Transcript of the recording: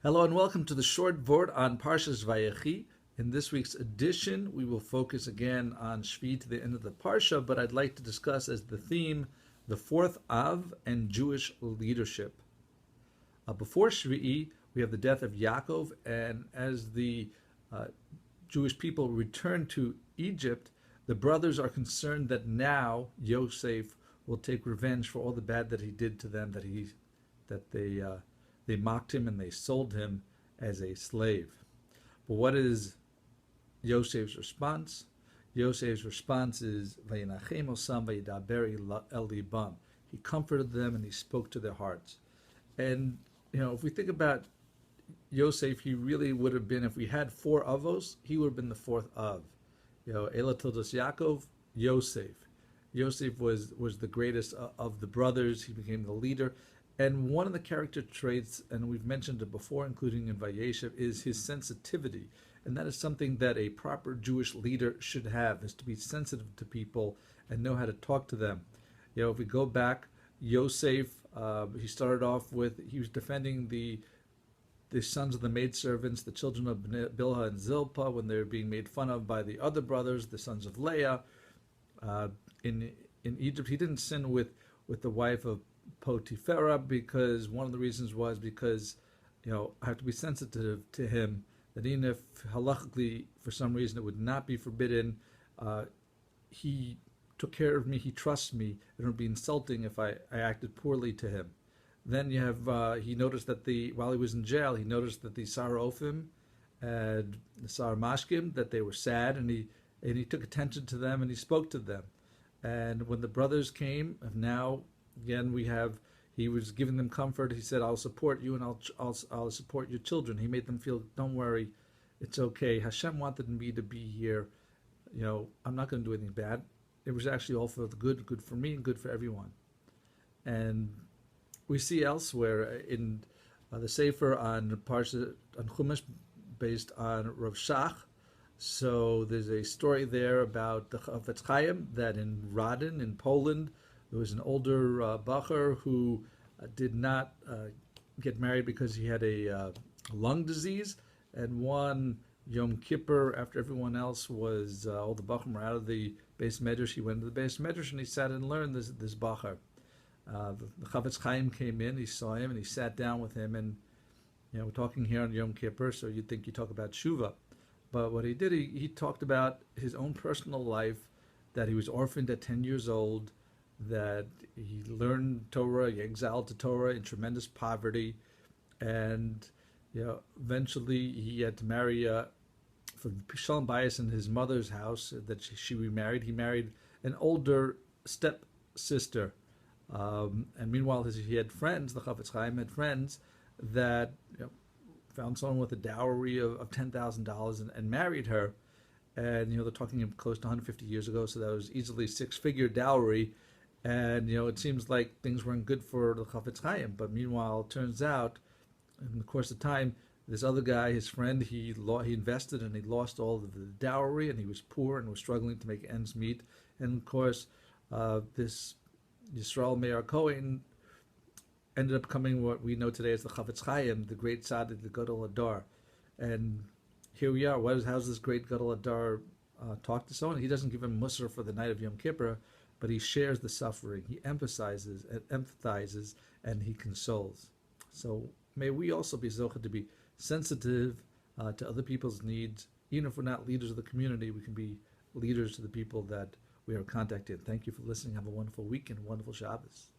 Hello and welcome to the short Vort on Parshas Vayechi. In this week's edition, we will focus again on Shevi'i to the end of the Parsha, but I'd like to discuss as the theme the fourth Av and Jewish leadership. Before Shevi'i, we have the death of Yaakov, and as the Jewish people return to Egypt, the brothers are concerned that now Yosef will take revenge for all the bad that he did to them, that they mocked him and they sold him as a slave. But what is Yosef's response? Yosef's response is Vayinachem osam vayidaber el libam. He comforted them and he spoke to their hearts. And if we think about Yosef, he really would have been, if we had four Avos, he would have been the fourth Av. Ela Tildos Yaakov, Yosef. Yosef was the greatest of the brothers. He became the leader. And one of the character traits, and we've mentioned it before, including in Vayechi, is his sensitivity. And that is something that a proper Jewish leader should have, is to be sensitive to people and know how to talk to them. If we go back, Yosef, he started off with, he was defending the sons of the maidservants, the children of Bilhah and Zilpah, when they were being made fun of by the other brothers, the sons of Leah. In Egypt, he didn't sin with the wife of Potiphera, because one of the reasons was because I have to be sensitive to him, that even if halachically for some reason it would not be forbidden, he took care of me, he trusts me, and it would be insulting if I acted poorly to him. Then you have he noticed that while he was in jail, he noticed that the Sarofim and the Sarmashkim, that they were sad, and he took attention to them and he spoke to them. And when the brothers came, now again, he was giving them comfort. He said, I'll support you and I'll support your children. He made them feel, don't worry, it's okay. Hashem wanted me to be here. I'm not going to do anything bad. It was actually all for the good for me and good for everyone. And we see elsewhere in the Sefer on Chumash, based on Rav Shach. So there's a story there about the Chafetz Chaim, that in Radin, in Poland, there was an older bacher who did not get married because he had a lung disease. And one Yom Kippur, after everyone else was, all the bachim were out of the Beis Medrash, he went to the Beis Medrash and he sat and learned this bacher. The Chafetz Chaim came in, he saw him, and he sat down with him. And we're talking here on Yom Kippur, so you'd think you talk about Shuvah. But what he did, he talked about his own personal life, that he was orphaned at 10 years old, that he learned Torah, he exiled to Torah in tremendous poverty, and eventually he had to marry for Shalom Bayis in his mother's house that she remarried. He married an older step sister, and meanwhile he had friends. The Chafetz Chaim had friends that found someone with a dowry of $10,000 and married her, and they're talking close to 150 years ago, so that was easily six-figure dowry. And it seems like things weren't good for the Chafetz Chaim. But meanwhile, it turns out, in the course of time, this other guy, his friend, he invested and he lost all of the dowry, and he was poor and was struggling to make ends meet. And of course, this Yisrael Meir Cohen ended up becoming what we know today as the Chafetz Chaim, the great tzaddik, the Gadol Hadar. And here we are. How's this great Gadol Hadar talk to someone? He doesn't give him musar for the night of Yom Kippur, but he shares the suffering, he emphasizes and empathizes, and he consoles. So may we also be zocheh to be sensitive to other people's needs. Even if we're not leaders of the community, we can be leaders to the people that we are contacting. Thank you for listening. Have a wonderful week and a wonderful Shabbos.